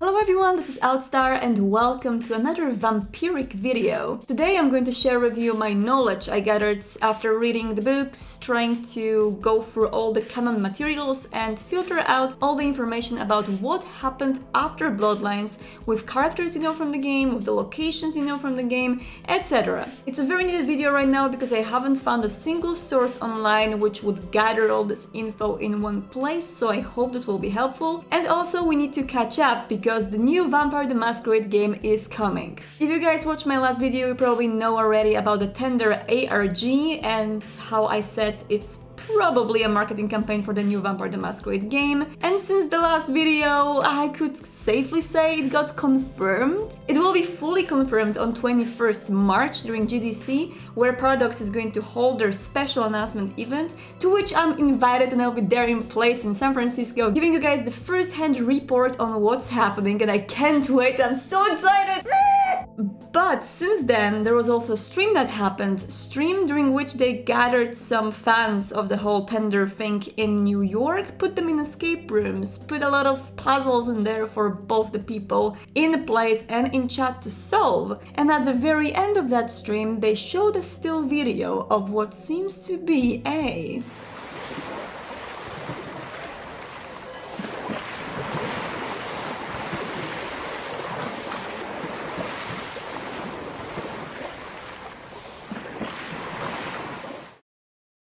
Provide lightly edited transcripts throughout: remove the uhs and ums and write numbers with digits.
Hello everyone, this is Outstar and welcome to another vampiric video. Today I'm going to share with you my knowledge I gathered after reading the books, trying to go through all the canon materials and filter out all the information about what happened after Bloodlines with characters you know from the game, with the locations you know from the game, etc. It's a very needed video right now because I haven't found a single source online which would gather all this info in one place, so I hope this will be helpful. And also we need to catch up because the new Vampire the Masquerade game is coming. If you guys watched my last video, you probably know already about the tender ARG and how I said it's probably a marketing campaign for the new Vampire the Masquerade game. And since the last video, I could safely say it got confirmed. It will be fully confirmed on 21st March during GDC, where Paradox is going to hold their special announcement event, to which I'm invited and I'll be there in place in San Francisco, giving you guys the first-hand report on what's happening, and I can't wait, I'm so excited! But since then, there was also a stream that happened, during which they gathered some fans of the whole tender thing in New York, put them in escape rooms, put a lot of puzzles in there for both the people in the place and in chat to solve. And at the very end of that stream, they showed a still video of what seems to be a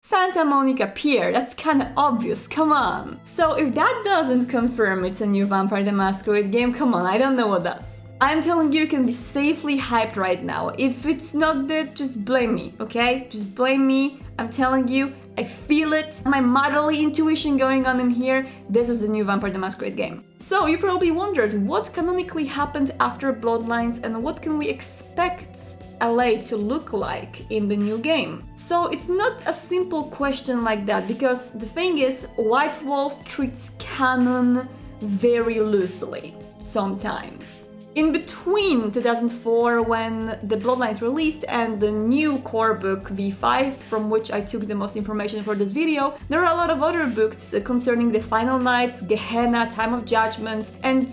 Santa Monica Pier. That's kinda obvious, come on. So if that doesn't confirm it's a new Vampire the Masquerade game, come on, I don't know what does. I'm telling you, you can be safely hyped right now. If it's not that, just blame me, okay? Just blame me. I'm telling you, I feel it. My motherly intuition going on in here. This is the new Vampire the Masquerade game. So you probably wondered what canonically happened after Bloodlines and what can we expect LA to look like in the new game. So it's not a simple question like that, because the thing is, White Wolf treats canon very loosely sometimes. In between 2004, when the Bloodlines released, and the new Corebook V5, from which I took the most information for this video, there are a lot of other books concerning the Final Nights, Gehenna, Time of Judgment, and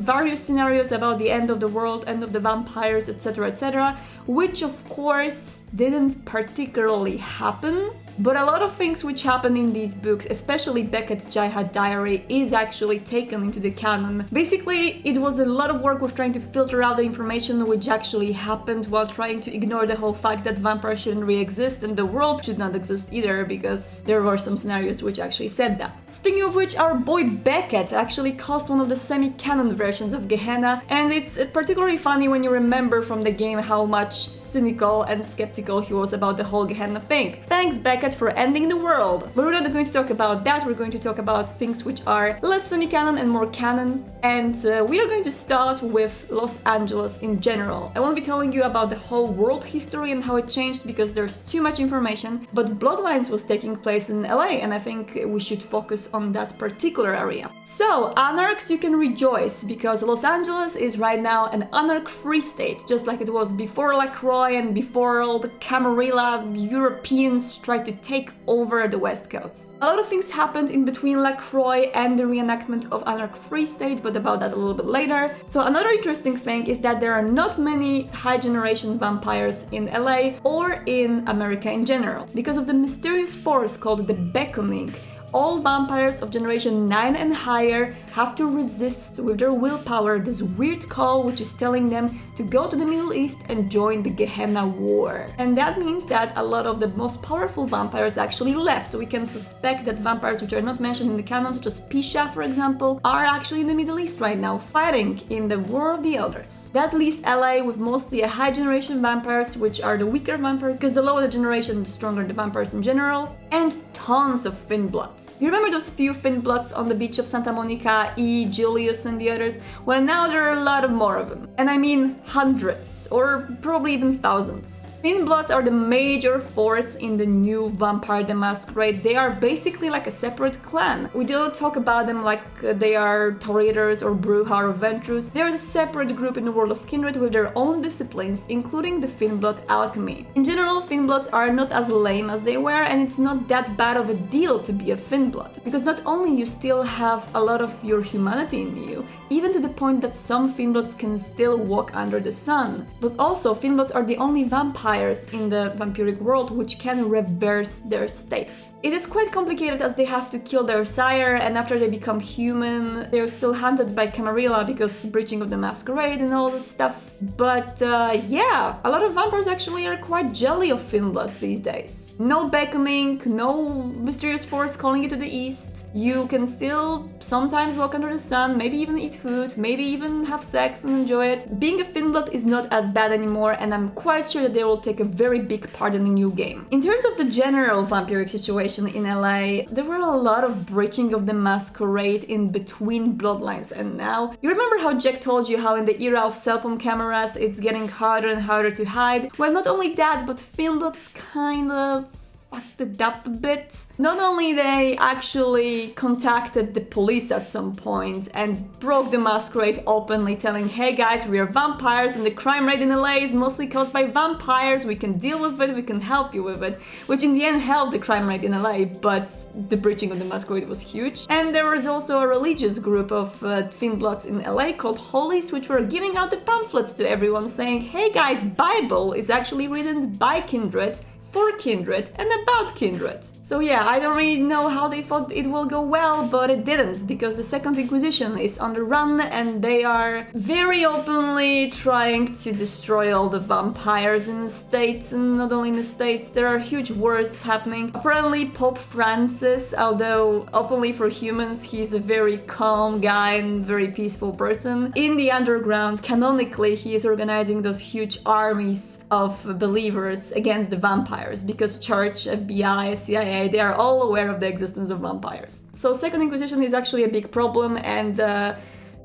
various scenarios about the end of the world, end of the vampires, etc., which of course didn't particularly happen. But a lot of things which happen in these books, especially Beckett's Jyhad diary, is actually taken into the canon. Basically, it was a lot of work with trying to filter out the information which actually happened while trying to ignore the whole fact that vampires shouldn't really exist and the world should not exist either, because there were some scenarios which actually said that. Speaking of which, our boy Beckett actually caused one of the semi-canon versions of Gehenna, and it's particularly funny when you remember from the game how much cynical and skeptical he was about the whole Gehenna thing. Thanks, Beckett, for ending the world. But we're not going to talk about that, we're going to talk about things which are less semi-canon and more canon. And we are going to start with Los Angeles in general. I won't be telling you about the whole world history and how it changed because there's too much information, but Bloodlines was taking place in LA, and I think we should focus on that particular area. So, Anarchs, you can rejoice because Los Angeles is right now an Anarch-free state, just like it was before Lacroix and before all the Camarilla Europeans tried to take over the West Coast. A lot of things happened in between Lacroix and the reenactment of Anarch-free state, but about that a little bit later. So another interesting thing is that there are not many high generation vampires in LA or in America in general, because of the mysterious force called the Beckoning. All vampires of generation 9 and higher have to resist with their willpower this weird call which is telling them to go to the Middle East and join the Gehenna War. And that means that a lot of the most powerful vampires actually left. We can suspect that vampires which are not mentioned in the canon, such as Pisha for example, are actually in the Middle East right now, fighting in the War of the Elders. That leaves LA with mostly a high generation vampires, which are the weaker vampires, because the lower the generation, the stronger the vampires in general, and tons of Thin Bloods. You remember those few Thin Bloods on the beach of Santa Monica, E, Julius and the others? Well, now there are a lot more of them. And I mean hundreds, or probably even thousands. Thin Bloods are the major force in the new Vampire the Masquerade. They are basically like a separate clan. We don't talk about them like they are Taurators or Bruja or Ventrus. They are a separate group in the world of Kindred with their own disciplines, including the Thin Blood alchemy. In general, Thin Bloods are not as lame as they were, and it's not not that bad of a deal to be a Finnblood, because not only you still have a lot of your humanity in you, even to the point that some Finnbloods can still walk under the sun, but also Finnbloods are the only vampires in the vampiric world which can reverse their states. It is quite complicated as they have to kill their sire, and after they become human, they're still hunted by Camarilla because breaching of the Masquerade and all this stuff. But yeah, a lot of vampires actually are quite jelly of Finnbloods these days. No beckoning, no mysterious force calling you to the east. You can still sometimes walk under the sun, maybe even eat food, maybe even have sex and enjoy it. Being a Finnblood is not as bad anymore, and I'm quite sure that they will take a very big part in the new game. In terms of the general vampiric situation in LA, there were a lot of breaching of the Masquerade in between Bloodlines and now. You remember how Jack told you how in the era of cell phone cameras it's getting harder and harder to hide? Well, not only that, but Finnbloods kind of fucked it up a bit. Not only they actually contacted the police at some point and broke the Masquerade openly, telling, hey guys, we are vampires and the crime rate in LA is mostly caused by vampires, we can deal with it, we can help you with it, which in the end helped the crime rate in LA, but the breaching of the Masquerade was huge. And there was also a religious group of Finnbloods in LA called Holies, which were giving out the pamphlets to everyone saying, hey guys, Bible is actually written by kindred, for kindred, and about kindred. So yeah, I don't really know how they thought it will go well, but it didn't, because the Second Inquisition is on the run and they are very openly trying to destroy all the vampires in the States, and not only in the States, there are huge wars happening. Apparently Pope Francis, although openly for humans, he's a very calm guy and very peaceful person. In the underground, canonically, he is organizing those huge armies of believers against the vampires, because Church, FBI, CIA, they are all aware of the existence of vampires. So Second Inquisition is actually a big problem, and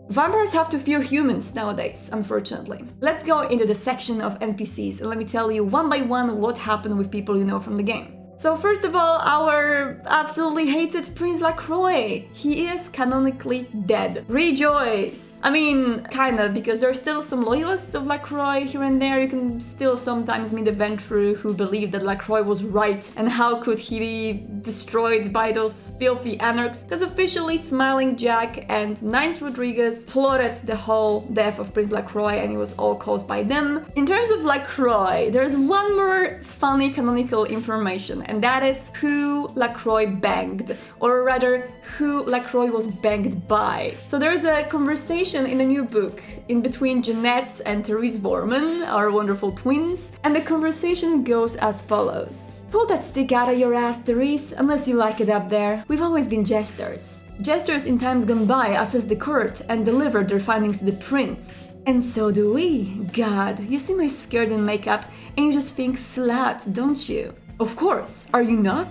vampires have to fear humans nowadays, unfortunately. Let's go into the section of NPCs and let me tell you one by one what happened with people you know from the game. So first of all, our absolutely hated Prince Lacroix. He is canonically dead. Rejoice! I mean, kinda, because there are still some loyalists of Lacroix here and there. You can still sometimes meet the Ventru who believe that Lacroix was right, and how could he be destroyed by those filthy anarchs? Because officially Smiling Jack and Nines Rodriguez plotted the whole death of Prince Lacroix, and it was all caused by them. In terms of Lacroix, there's one more funny canonical information, and that is who Lacroix banged, or rather, who Lacroix was banged by. So there's a conversation in the new book in between Jeanette and Therese Vorman, our wonderful twins, and the conversation goes as follows. Pull that stick out of your ass, Therese, unless you like it up there. We've always been jesters. Jesters in times gone by assessed the court and delivered their findings to the prince. And so do we. God, you see my skirt and makeup and you just think slut, don't you? Of course, are you not?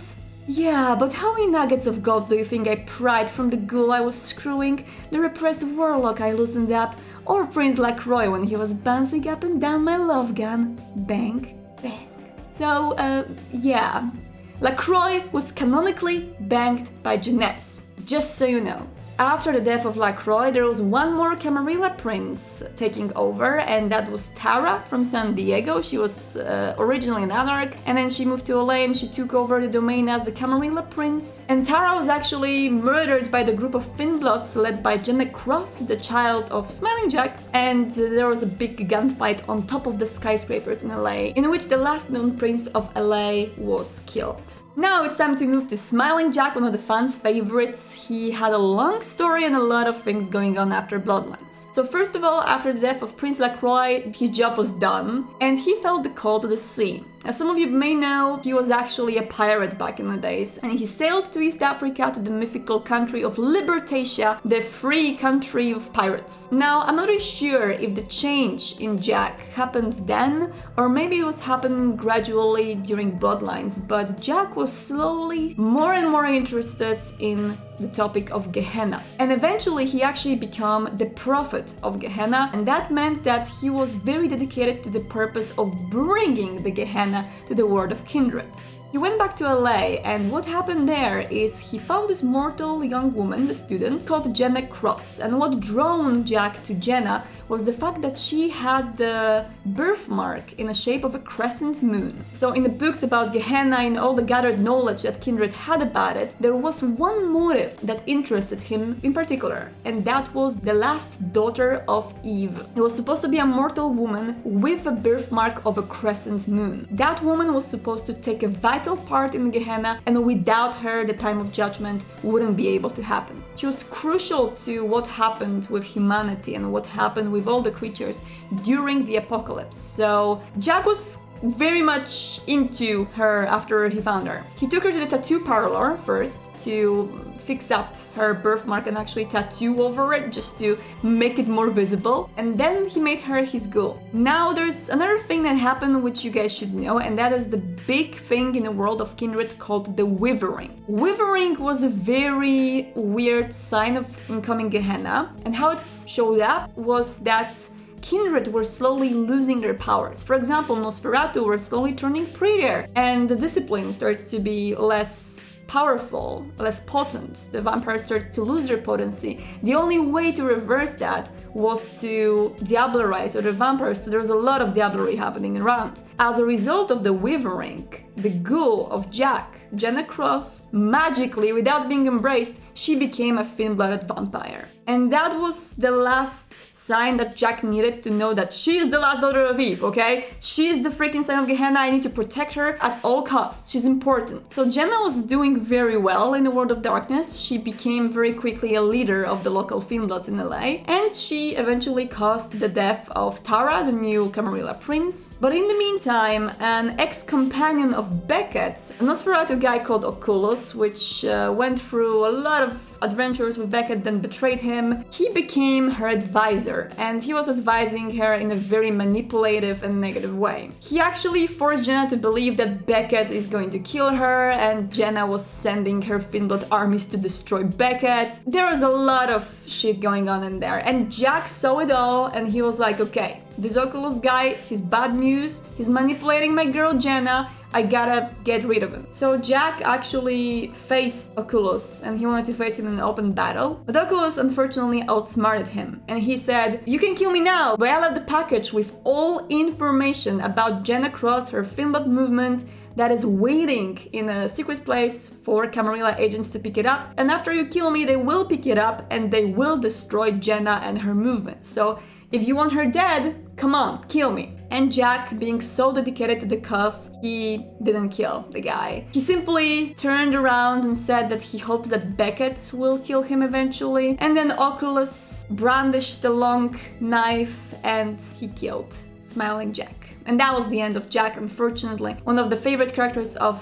Yeah, but how many nuggets of gold do you think I pried from the ghoul I was screwing, the repressed warlock I loosened up, or Prince Lacroix when he was bouncing up and down my love gun? Bang, bang. So, yeah. Lacroix was canonically banged by Jeanette, just so you know. After the death of Lacroix, there was one more Camarilla prince taking over, and that was Tara from San Diego. She was originally an anarch, and then she moved to LA and she took over the domain as the Camarilla prince. And Tara was actually murdered by the group of Finnbloods led by Jenna Cross, the child of Smiling Jack, and there was a big gunfight on top of the skyscrapers in LA, in which the last known prince of LA was killed. Now it's time to move to Smiling Jack, one of the fans' favorites. He had a long story and a lot of things going on after Bloodlines. So first of all, after the death of Prince Lacroix, his job was done, and he felt the call to the sea. As some of you may know, he was actually a pirate back in the days, and he sailed to East Africa to the mythical country of Libertatia, the free country of pirates. Now, I'm not really sure if the change in Jack happened then, or maybe it was happening gradually during Bloodlines, but Jack was slowly more and more interested in the topic of Gehenna. And eventually he actually became the prophet of Gehenna, and that meant that he was very dedicated to the purpose of bringing the Gehenna to the world of kindred. He went back to LA, and what happened there is he found this mortal young woman, the student, called Jenna Cross. And what drawn Jack to Jenna was the fact that she had the birthmark in the shape of a crescent moon. So in the books about Gehenna and all the gathered knowledge that Kindred had about it, there was one motive that interested him in particular, and that was the last daughter of Eve. It was supposed to be a mortal woman with a birthmark of a crescent moon. That woman was supposed to take a vital part in Gehenna, and without her the time of judgment wouldn't be able to happen. She was crucial to what happened with humanity and what happened with all the creatures during the apocalypse. So Jack was very much into her after he found her. He took her to the tattoo parlor first to fix up her birthmark and actually tattoo over it just to make it more visible, and then he made her his ghoul. Now there's another thing that happened which you guys should know, and that is the big thing in the world of Kindred called the Withering. Withering was a very weird sign of incoming Gehenna, and how it showed up was that Kindred were slowly losing their powers. For example, Nosferatu were slowly turning prettier, and the discipline started to be less powerful, less potent. The vampires started to lose their potency. The only way to reverse that was to diablerize other vampires, so there was a lot of diablery happening around. As a result of the Withering, the ghoul of Jack, Jenna Cross, magically, without being embraced, she became a thin-blooded vampire. And that was the last sign that Jack needed to know that she is the last daughter of Eve, okay? She is the freaking sign of Gehenna. I need to protect her at all costs. She's important. So Jenna was doing very well in the world of darkness. She became very quickly a leader of the local Thin-Bloods in LA, and she eventually caused the death of Tara, the new Camarilla prince. But in the meantime, an ex-companion of Beckett, a Nosferatu guy called Oculus, which went through a lot of adventures with Beckett, then betrayed him. He became her advisor, and he was advising her in a very manipulative and negative way. He actually forced Jenna to believe that Beckett is going to kill her, and Jenna was sending her Thin-Blood armies to destroy Beckett. There was a lot of shit going on in there, and Jack saw it all, and he was like, okay, this Oculus guy, he's bad news, he's manipulating my girl Jenna, I gotta get rid of him. So Jack actually faced Oculus, and he wanted to face him in an open battle. But Oculus unfortunately outsmarted him, and he said, you can kill me now, but I left the package with all information about Jenna Cross, her Thin-Blood movement, that is waiting in a secret place for Camarilla agents to pick it up. And after you kill me, they will pick it up and they will destroy Jenna and her movement. So if you want her dead, come on, kill me. And Jack, being so dedicated to the cause, he didn't kill the guy. He simply turned around and said that he hopes that Beckett will kill him eventually. And then Oculus brandished the long knife and he killed Smiling Jack. And that was the end of Jack, unfortunately. One of the favorite characters of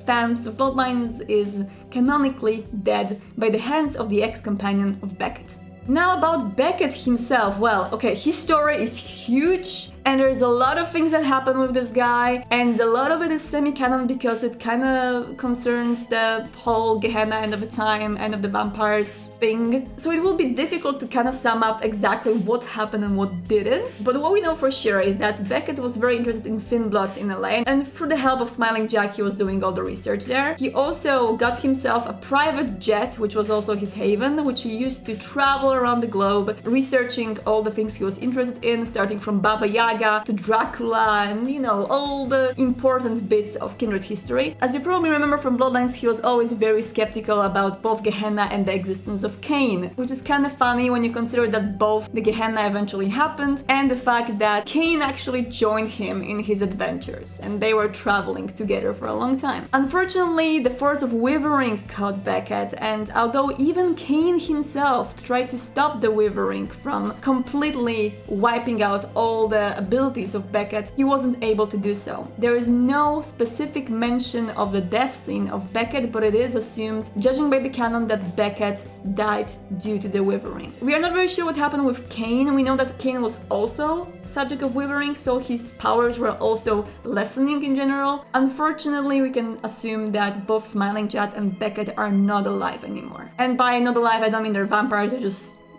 fans of Bloodlines is canonically dead by the hands of the ex-companion of Beckett. Now about Beckett himself, well, okay, his story is huge, and there's a lot of things that happen with this guy, and a lot of it is semi-canon because it kind of concerns the whole Gehenna end of the time, end of the vampires thing. So it will be difficult to kind of sum up exactly what happened and what didn't. But what we know for sure is that Beckett was very interested in Thin-Bloods in LA, and through the help of Smiling Jack, he was doing all the research there. He also got himself a private jet, which was also his haven, which he used to travel around the globe, researching all the things he was interested in, starting from Baba Yaga to Dracula and, you know, all the important bits of Kindred history. As you probably remember from Bloodlines, he was always very skeptical about both Gehenna and the existence of Cain, which is kind of funny when you consider that both the Gehenna eventually happened and the fact that Cain actually joined him in his adventures, and they were traveling together for a long time. Unfortunately, the force of Withering caught Beckett, and although even Cain himself tried to stop the Withering from completely wiping out all the abilities of Beckett, he wasn't able to do so. There is no specific mention of the death scene of Beckett, but it is assumed, judging by the canon, that Beckett died due to the Withering. We are not very sure what happened with Cain. We know that Cain was also subject of Withering, so his powers were also lessening in general. Unfortunately, we can assume that both Smiling Jack and Beckett are not alive anymore. And by not alive, I don't mean they're vampires,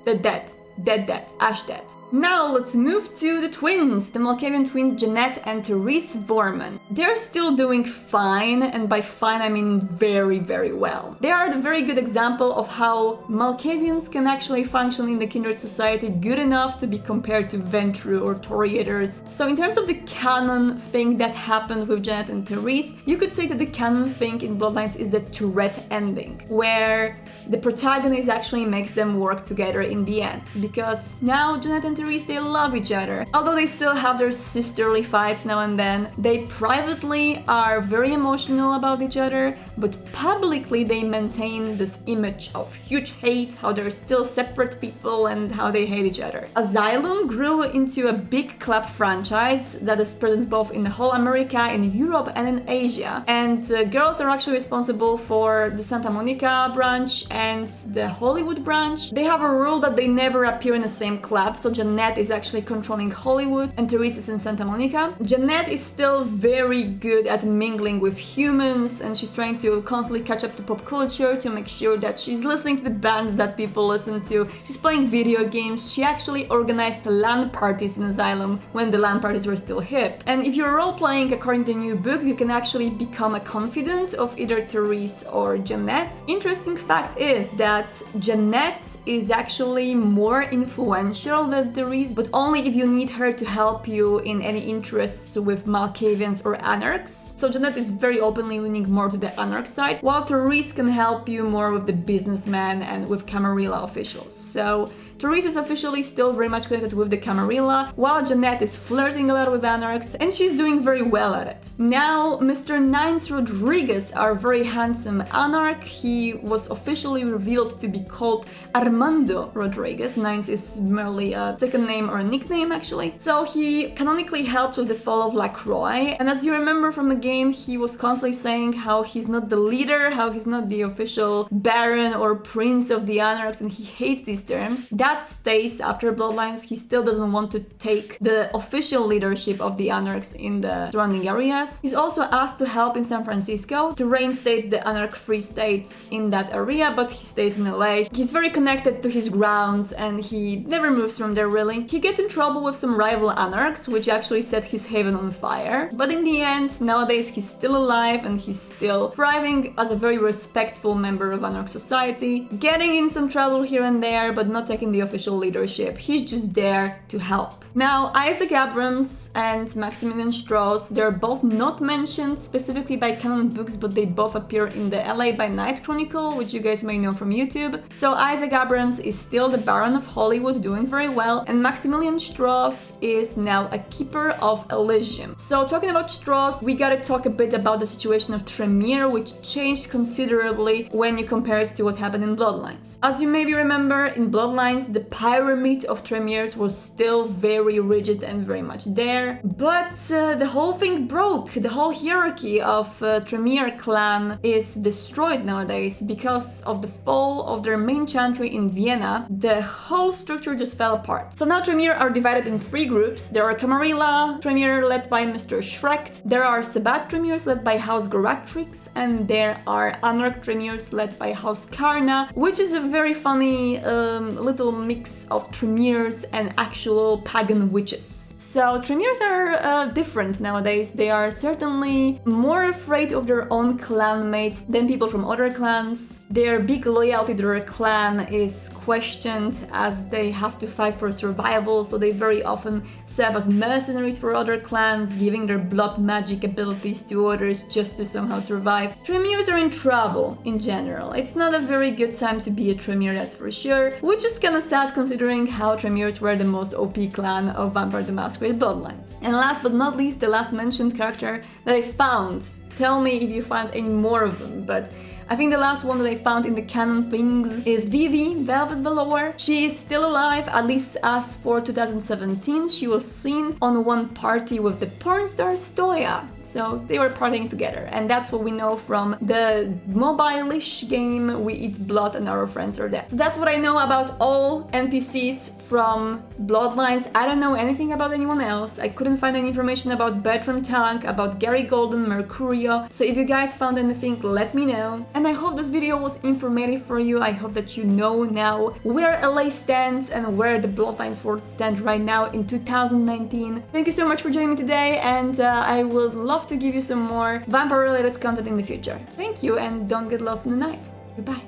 they're dead. Dead, Ash dead. Now let's move to the twins, the Malkavian twins Jeanette and Therese Vorman. They're still doing fine, and by fine I mean very, very well. They are the very good example of how Malkavians can actually function in the Kindred Society good enough to be compared to Ventru or Toreadors. So in terms of the canon thing that happened with Jeanette and Therese, you could say that the canon thing in Bloodlines is the Tourette ending, where the protagonist actually makes them work together in the end, because now Jeanette and Therese, they love each other. Although they still have their sisterly fights now and then, they privately are very emotional about each other, but publicly they maintain this image of huge hate, how they're still separate people and how they hate each other. Asylum grew into a big club franchise that is present both in the whole America, in Europe and in Asia. And girls are actually responsible for the Santa Monica branch and the Hollywood branch. They have a rule that they never appear in the same club, so Jeanette is actually controlling Hollywood and Therese is in Santa Monica. Jeanette is still very good at mingling with humans, and she's trying to constantly catch up to pop culture to make sure that she's listening to the bands that people listen to. She's playing video games. She actually organized LAN parties in Asylum when the LAN parties were still hip. And if you're role-playing according to the new book, you can actually become a confidant of either Therese or Jeanette. Interesting fact is that Jeanette is actually more influential than Therese, but only if you need her to help you in any interests with Malkavians or Anarchs. So Jeanette is very openly leaning more to the Anarch side, while Therese can help you more with the businessmen and with Camarilla officials. So Therese is officially still very much connected with the Camarilla, while Jeanette is flirting a lot with Anarchs, and she's doing very well at it. Now, Mr. Nines Rodriguez, our very handsome Anarch, he was officially revealed to be called Armando Rodriguez. Nines is merely a second name or a nickname, actually. So he canonically helped with the fall of Lacroix, and as you remember from the game, he was constantly saying how he's not the leader, how he's not the official Baron or Prince of the Anarchs, and he hates these terms. That stays after Bloodlines. He still doesn't want to take the official leadership of the Anarchs in the surrounding areas. He's also asked to help in San Francisco to reinstate the Anarch-free states in that area, but he stays in LA. He's very connected to his grounds and he never moves from there really. He gets in trouble with some rival Anarchs, which actually set his haven on fire. But in the end, nowadays he's still alive and he's still thriving as a very respectful member of Anarch society, getting in some trouble here and there, but not taking the official leadership. He's just there to help. Now, Isaac Abrams and Maximilian Strauss, they're both not mentioned specifically by canon books, but they both appear in the LA by Night Chronicle, which you guys may know from YouTube. So Isaac Abrams is still the Baron of Hollywood, doing very well, and Maximilian Strauss is now a Keeper of Elysium. So talking about Strauss, we gotta talk a bit about the situation of Tranmere, which changed considerably when you compare it to what happened in Bloodlines. As you maybe remember, in Bloodlines, the pyramid of Tranmere was still very rigid and very much there, but the whole thing broke. The whole hierarchy of Tranmere clan is destroyed nowadays because of the fall of their main chantry in Vienna. The whole structure just fell apart. So now Tranmere are divided in three groups. There are Camarilla Tranmere led by Mr. Schrecht, there are Sabat Tranmere led by House Goratrix, and there are Anarch Tranmere led by House Karna, which is a very funny little mix of Tranmere and actual pagan witches. So Tranmere are different nowadays. They are certainly more afraid of their own clanmates than people from other clans. Their big loyalty to their clan is questioned as they have to fight for survival, so they very often serve as mercenaries for other clans, giving their blood magic abilities to others just to somehow survive. Tranmere are in trouble in general. It's not a very good time to be a Tranmere, that's for sure, which is kinda sad considering how Tranmere were the most OP clan of Vampire the Masquerade Bloodlines. And last but not least, the last mentioned character that I found. Tell me if you found any more of them, but I think the last one that I found in the canon things is Vivi, Velvet Velour. She is still alive, at least as for 2017. She was seen on one party with the porn star Stoya. So they were partying together, and that's what we know from the mobile-ish game We Eat Blood and Our Friends Are Dead. So that's what I know about all NPCs from Bloodlines. I don't know anything about anyone else. I couldn't find any information about Bertram Tank, about Gary Golden, Mercurio. So if you guys found anything, let me know. And I hope this video was informative for you. I hope that you know now where LA stands and where the Bloodlines World stand right now in 2019. Thank you so much for joining me today, and I would love to give you some more vampire related content in the future. Thank you, and don't get lost in the night. Goodbye.